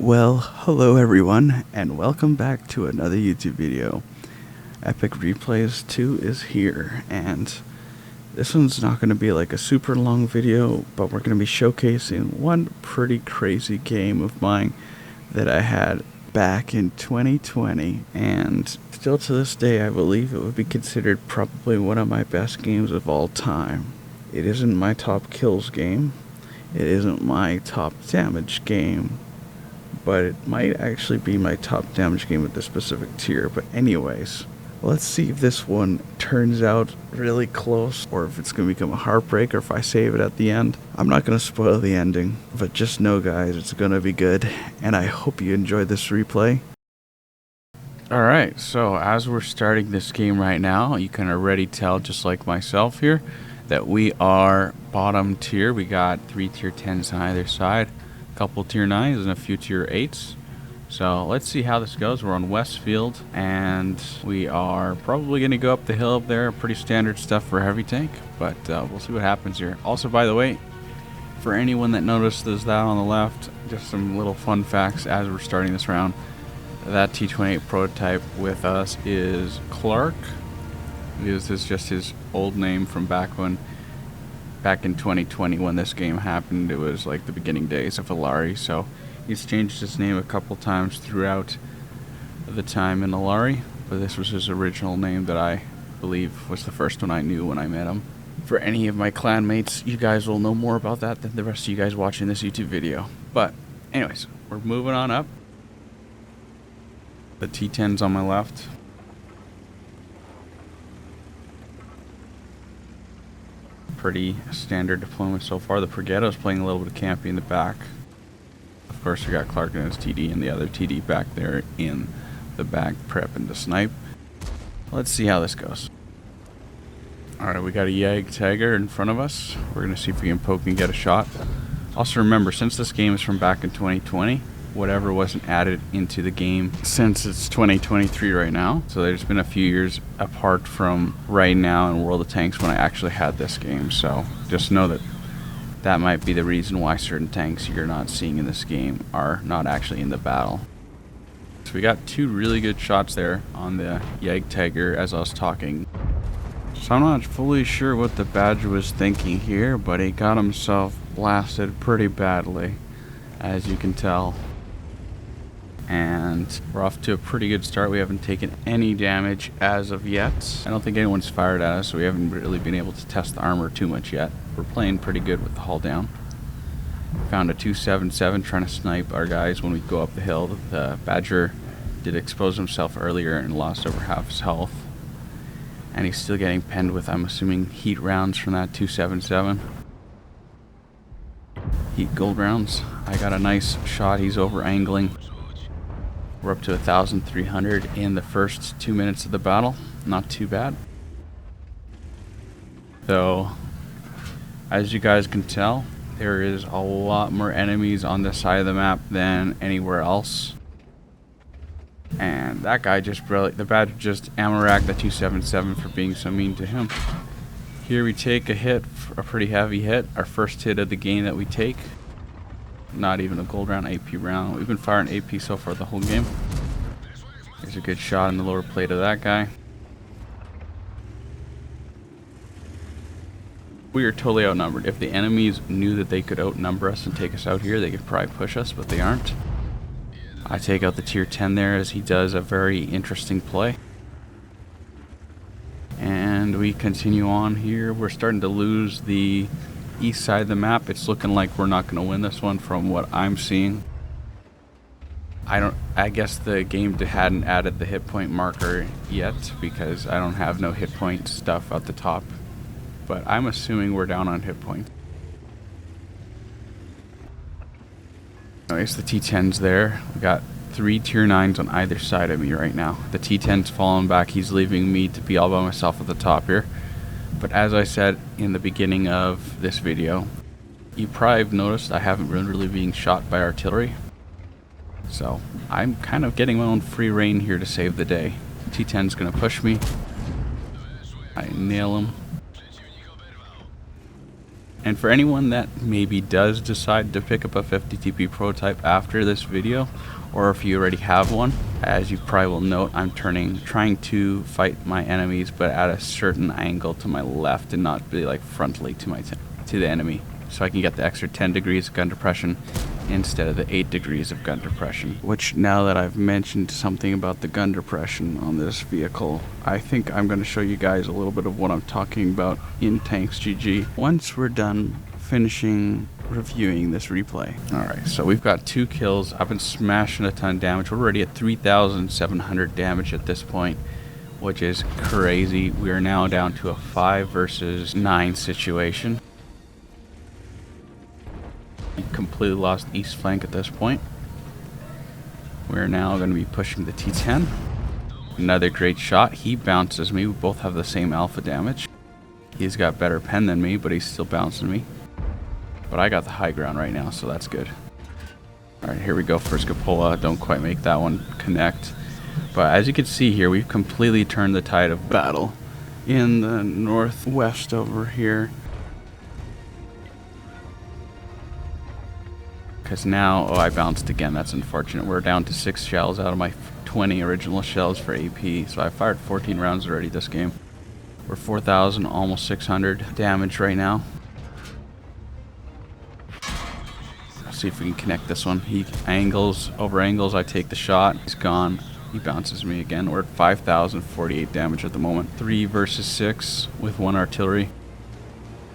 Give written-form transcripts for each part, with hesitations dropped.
Well, hello everyone, and welcome back to another YouTube video. Epic Replays 2 is here, and this one's not going to be like a super long video, but we're going to be showcasing one pretty crazy game of mine that I had back in 2020, and still to this day I believe it would be considered probably one of my best games of all time. It isn't my top kills game, it isn't my top damage game, but it might actually be my top damage game with this specific tier. But anyways, let's see if this one turns out really close, or if it's going to become a heartbreak, or if I save it at the end. I'm not going to spoil the ending, but just know guys, it's going to be good, and I hope you enjoyed this replay. Alright, so as we're starting this game right now, you can already tell, just like myself here, that we are bottom tier. We got 3 tier 10s on either side, a couple tier 9s and a few tier 8s. So let's see how this goes. We're on Westfield, and we are probably going to go up the hill up there. Pretty standard stuff for heavy tank, but we'll see what happens here. Also, by the way, for anyone that notices that on the left, just some little fun facts as we're starting this round. That T28 prototype with us is Clark. This is just his old name from back in 2020 when this game happened. It was like the beginning days of Alari, so he's changed his name a couple times throughout the time in Alari, but this was his original name that I believe was the first one I knew when I met him. For any of my clanmates, you guys will know more about that than the rest of you guys watching this YouTube video. But anyways, we're moving on up. The T10's on my left. Pretty standard deployment so far. The Progetto's playing a little bit of campy in the back. Of course, we got Clark and his TD and the other TD back there in the back prepping to snipe. Let's see how this goes. Alright, we got a Yag Tiger in front of us. We're going to see if we can poke and get a shot. Also remember, since this game is from back in 2020, whatever wasn't added into the game since it's 2023 right now. So there's been a few years apart from right now in World of Tanks when I actually had this game. So just know that that might be the reason why certain tanks you're not seeing in this game are not actually in the battle. So we got 2 really good shots there on the Yag Tiger as I was talking. So I'm not fully sure what the Badger was thinking here, but he got himself blasted pretty badly, as you can tell. And we're off to a pretty good start. We haven't taken any damage as of yet. I don't think anyone's fired at us, so we haven't really been able to test the armor too much yet. We're playing pretty good with the hull down. Found a 277 trying to snipe our guys when we go up the hill. The Badger did expose himself earlier and lost over half his health. And he's still getting penned with, I'm assuming, heat rounds from that 277. Heat gold rounds. I got a nice shot. He's over angling. We're up to 1,300 in the first 2 minutes of the battle. Not too bad. Though, as you guys can tell, there is a lot more enemies on this side of the map than anywhere else. And that guy just the Badger just ammo-racked the 277 for being so mean to him. Here we take a hit, a pretty heavy hit. Our first hit of the game that we take. Not even a gold round, AP round. We've been firing AP so far the whole game. There's a good shot in the lower plate of that guy. We are totally outnumbered. If the enemies knew that they could outnumber us and take us out here, they could probably push us, but they aren't. I take out the tier 10 there as he does a very interesting play. And we continue on here. We're starting to lose the east side of the map. It's looking like we're not going to win this one from what I'm seeing. I guess the game hadn't added the hit point marker yet because I don't have no hit point stuff at the top, but I'm assuming we're down on hit point. Anyways, the T10's there. We got 3 tier 9s on either side of me right now. The T10's falling back. He's leaving me to be all by myself at the top here. But as I said in the beginning of this video, you probably have noticed I haven't been really being shot by artillery. So I'm kind of getting my own free reign here to save the day. T10's going to push me. I nail him. And for anyone that maybe does decide to pick up a 50 TP prototype after this video, or if you already have one, as you probably will note, I'm trying to fight my enemies, but at a certain angle to my left and not be like frontally to the enemy, so I can get the extra 10 degrees of gun depression instead of the 8 degrees of gun depression. Which, now that I've mentioned something about the gun depression on this vehicle, I think I'm going to show you guys a little bit of what I'm talking about in Tanks GG once we're done finishing reviewing this replay. Alright, so we've got 2 kills. I've been smashing a ton of damage. We're already at 3,700 damage at this point, which is crazy. We are now down to a 5 versus 9 situation. Completely lost east flank at this point. We're now going to be pushing the T10. Another great shot. He bounces me. We both have the same alpha damage. He's got better pen than me, but he's still bouncing me. But I got the high ground right now, so that's good. Alright, here we go. First Cupola. Don't quite make that one connect. But as you can see here, we've completely turned the tide of battle in the northwest over here. Because now, oh, I bounced again. That's unfortunate. We're down to 6 shells out of my 20 original shells for AP. So I fired 14 rounds already this game. We're 4,000, almost 600 damage right now. Let's see if we can connect this one. He angles, over angles, I take the shot. He's gone. He bounces me again. We're at 5,048 damage at the moment. 3 versus 6 with 1 artillery.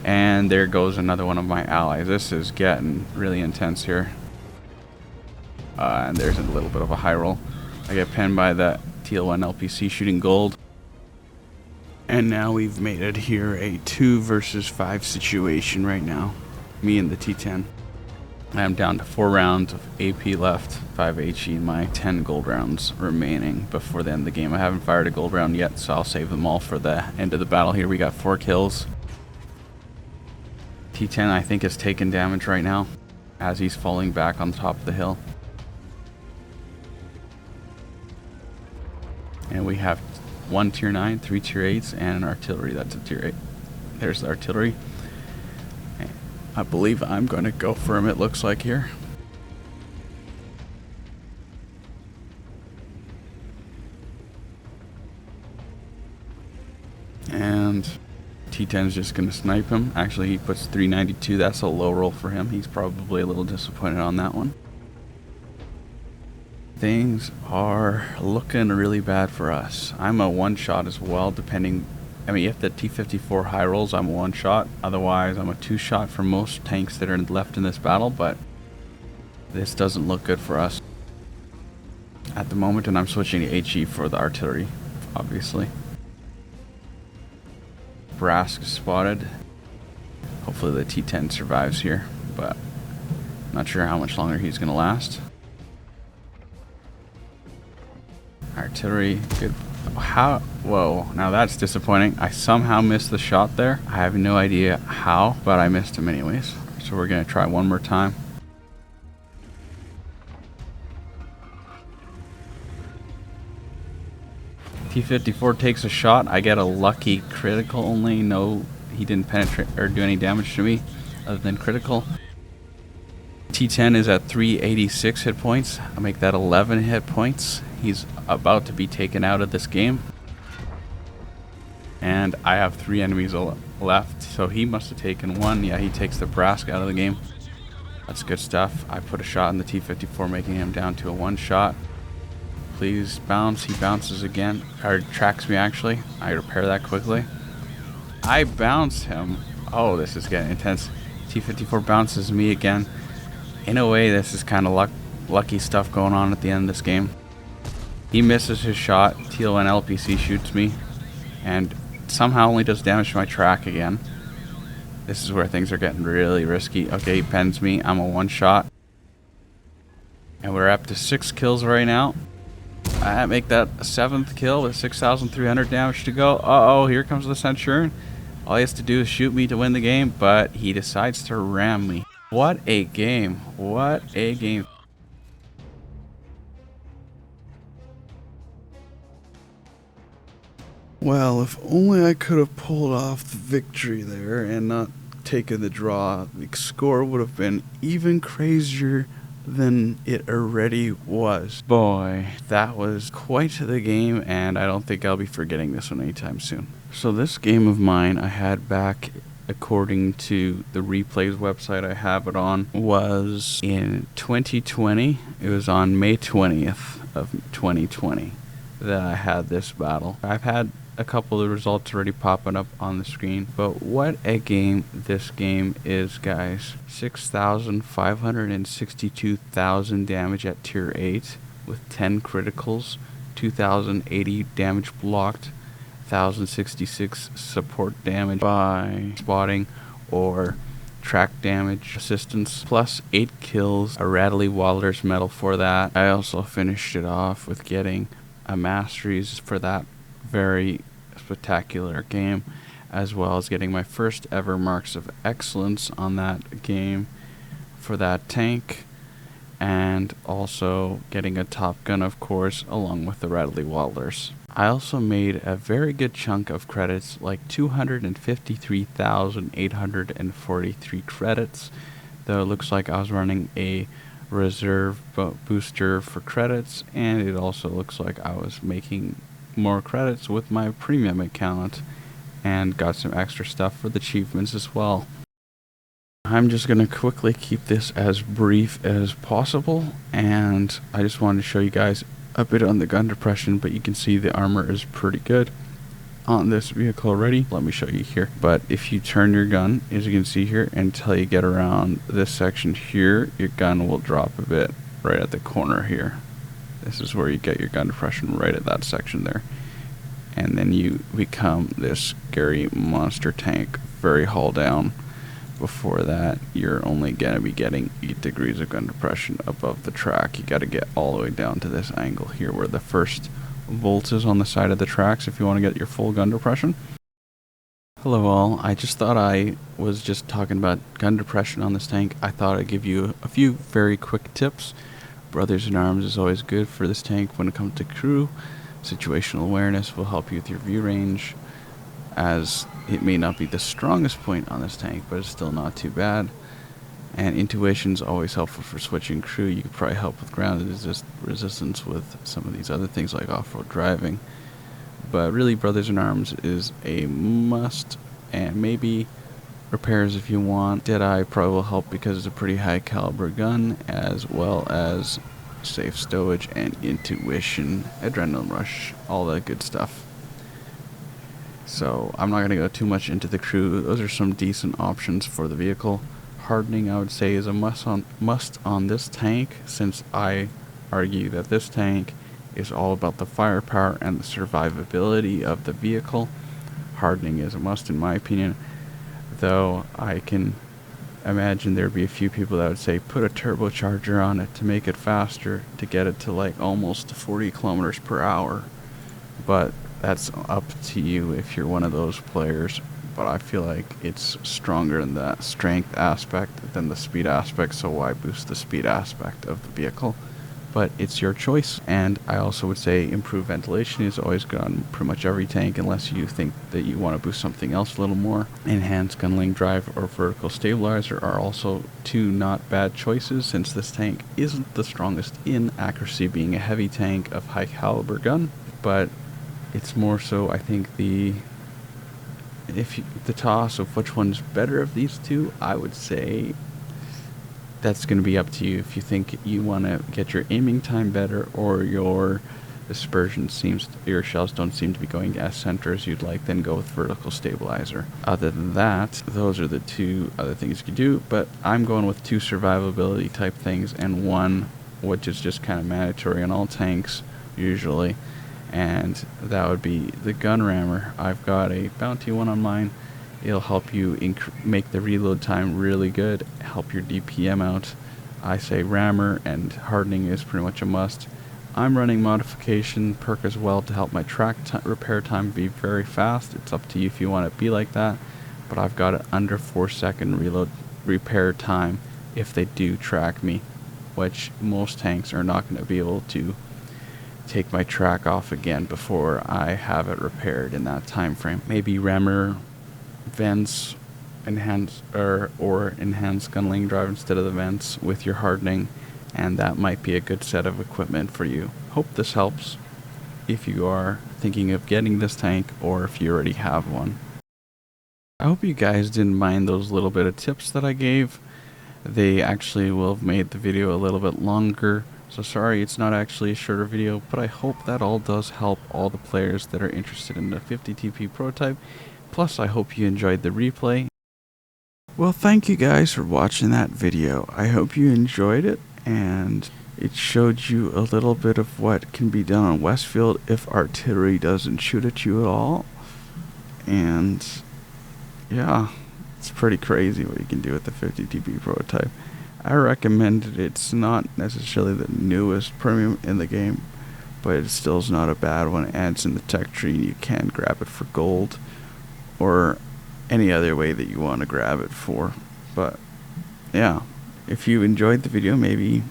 And there goes another one of my allies. This is getting really intense here. And there's a little bit of a high roll. I get pinned by the TL1 LPC shooting gold. And now we've made it here a 2 versus 5 situation right now. Me and the T10. I'm down to 4 rounds of AP left, 5 HE, and my 10 gold rounds remaining before the end of the game. I haven't fired a gold round yet, so I'll save them all for the end of the battle here. We got 4 kills. T10, I think, is taking damage right now as he's falling back on the top of the hill. And we have 1 tier 9, 3 tier 8s, and an artillery. That's a tier 8. There's the artillery. I believe I'm going to go for him, it looks like here. And T10's just going to snipe him. Actually, he puts 392. That's a low roll for him. He's probably a little disappointed on that one. Things are looking really bad for us. I'm a one-shot as well, depending. I mean, if the T-54 high rolls, I'm a one-shot. Otherwise, I'm a two-shot for most tanks that are left in this battle, but this doesn't look good for us at the moment, and I'm switching to HE for the artillery, obviously. Brask spotted. Hopefully the T10 survives here, but not sure how much longer he's going to last. Artillery, good. How? Whoa, now that's disappointing. I somehow missed the shot there. I have no idea how, but I missed him anyways. So we're going to try one more time. T-54 takes a shot. I get a lucky critical only. No, he didn't penetrate or do any damage to me other than critical. T10 is at 386 hit points. I make that 11 hit points. He's about to be taken out of this game. And I have 3 enemies left. So he must have taken 1. Yeah, he takes the Brask out of the game. That's good stuff. I put a shot in the T-54, making him down to a 1 shot. Please bounce. He bounces again. Or tracks me, actually. I repair that quickly. I bounced him. Oh, this is getting intense. T-54 bounces me again. In a way, this is kind of lucky stuff going on at the end of this game. He misses his shot. TL1 LPC shoots me. And somehow only does damage to my track again. This is where things are getting really risky. Okay, he pens me. I'm a 1 shot. And we're up to 6 kills right now. I make that a 7th kill with 6,300 damage to go. Uh-oh, here comes the Centurion. All he has to do is shoot me to win the game, but he decides to ram me. What a game. What a game. Well, if only I could have pulled off the victory there and not taken the draw, the score would have been even crazier than it already was. Boy, that was quite the game, and I don't think I'll be forgetting this one anytime soon. So this game of mine I had back, according to the replays website I have it on, was in 2020. It was on May 20th of 2020 that I had this battle. I've had a couple of results already popping up on the screen, but what a game this game is, guys. 6,562,000 damage at tier 8 with 10 criticals, 2,080 damage blocked, 1,066 support damage by spotting or track damage assistance, plus 8 kills, a Rattly Waller's medal for that. I also finished it off with getting a masteries for that very spectacular game, as well as getting my first ever marks of excellence on that game for that tank, and also getting a Top Gun, of course, along with the Rattly Wallers. I also made a very good chunk of credits, like 253,843 credits, though it looks like I was running a reserve booster for credits, and it also looks like I was making more credits with my premium account and got some extra stuff for the achievements as well. I'm just going to quickly keep this as brief as possible, and I just wanted to show you guys a bit on the gun depression, but you can see the armor is pretty good on this vehicle already. Let me show you here. But if you turn your gun, as you can see here, until you get around this section here, your gun will drop a bit right at the corner here. This is where you get your gun depression, right at that section there. And then you become this scary monster tank, very hull down. Before that, you're only going to be getting 8 degrees of gun depression above the track. You got to get all the way down to this angle here where the first bolt is on the side of the tracks if you want to get your full gun depression. Hello all, I just thought I was just talking about gun depression on this tank. I thought I'd give you a few very quick tips. Brothers in Arms is always good for this tank when it comes to crew. Situational awareness will help you with your view range, as it may not be the strongest point on this tank, but it's still not too bad. And intuition is always helpful for switching crew. You could probably help with ground resistance with some of these other things like off-road driving. But really, Brothers in Arms is a must, and maybe repairs if you want. Deadeye probably will help because it's a pretty high caliber gun, as well as safe stowage and intuition, adrenaline rush, all that good stuff. So I'm not going to go too much into the crew. Those are some decent options for the vehicle. Hardening, I would say, is a must on this tank, since I argue that this tank is all about the firepower and the survivability of the vehicle. Hardening is a must in my opinion, though I can imagine there'd be a few people that would say put a turbocharger on it to make it faster, to get it to like almost 40 kilometers per hour. But that's up to you if you're one of those players. But I feel like it's stronger in the strength aspect than the speed aspect, so why boost the speed aspect of the vehicle? But it's your choice. And I also would say improved ventilation is always good on pretty much every tank, unless you think that you want to boost something else a little more. Enhanced gunling drive or vertical stabilizer are also two not bad choices, since this tank isn't the strongest in accuracy, being a heavy tank of high caliber gun. But it's more so, I think, the toss of which one's better of these two, I would say that's going to be up to you. If you think you want to get your aiming time better, or your dispersion your shells don't seem to be going as center as you'd like, then go with vertical stabilizer. Other than that, those are the two other things you can do, but I'm going with 2 survivability type things and 1 which is just kind of mandatory on all tanks usually, and that would be the gun rammer. I've got a bounty one on mine. It'll help you make the reload time really good, help your DPM out. I say rammer, and hardening is pretty much a must. I'm running modification perk as well to help my track repair time be very fast. It's up to you if you want to be like that, but I've got it under 4-second reload repair time if they do track me, which most tanks are not going to be able to take my track off again before I have it repaired in that time frame. Maybe rammer vents enhance or enhance gunling drive instead of the vents with your hardening, and that might be a good set of equipment for you. Hope this helps if you are thinking of getting this tank or if you already have one. I hope you guys didn't mind those little bit of tips that I gave. They actually will have made the video a little bit longer, so sorry it's not actually a shorter video, but I hope that all does help all the players that are interested in the 50 TP prototype. Plus I hope you enjoyed the replay. Well, thank you guys for watching that video. I hope you enjoyed it, and it showed you a little bit of what can be done on Westfield if artillery doesn't shoot at you at all. And yeah, it's pretty crazy what you can do with the 50 TP prototype. I recommend it. It's not necessarily the newest premium in the game, but it still is not a bad one, and it's in the tech tree and you can grab it for gold or any other way that you want to grab it for. But yeah, if you enjoyed the video, maybe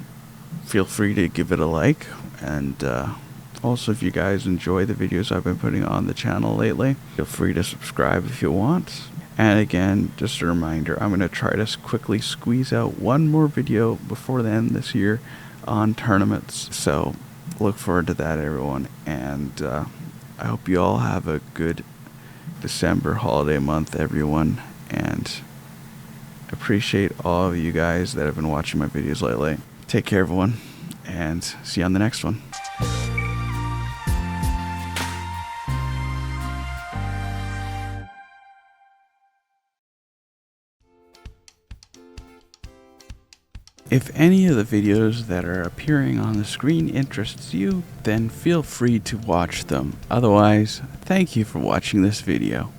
feel free to give it a like, and also if you guys enjoy the videos I've been putting on the channel lately, feel free to subscribe if you want. And again, just a reminder, I'm going to try to quickly squeeze out one more video before the end this year on tournaments, so look forward to that, everyone. And I hope you all have a good December holiday month, everyone, and appreciate all of you guys that have been watching my videos lately. Take care, everyone, and see you on the next one. If any of the videos that are appearing on the screen interests you, then feel free to watch them. Otherwise, thank you for watching this video.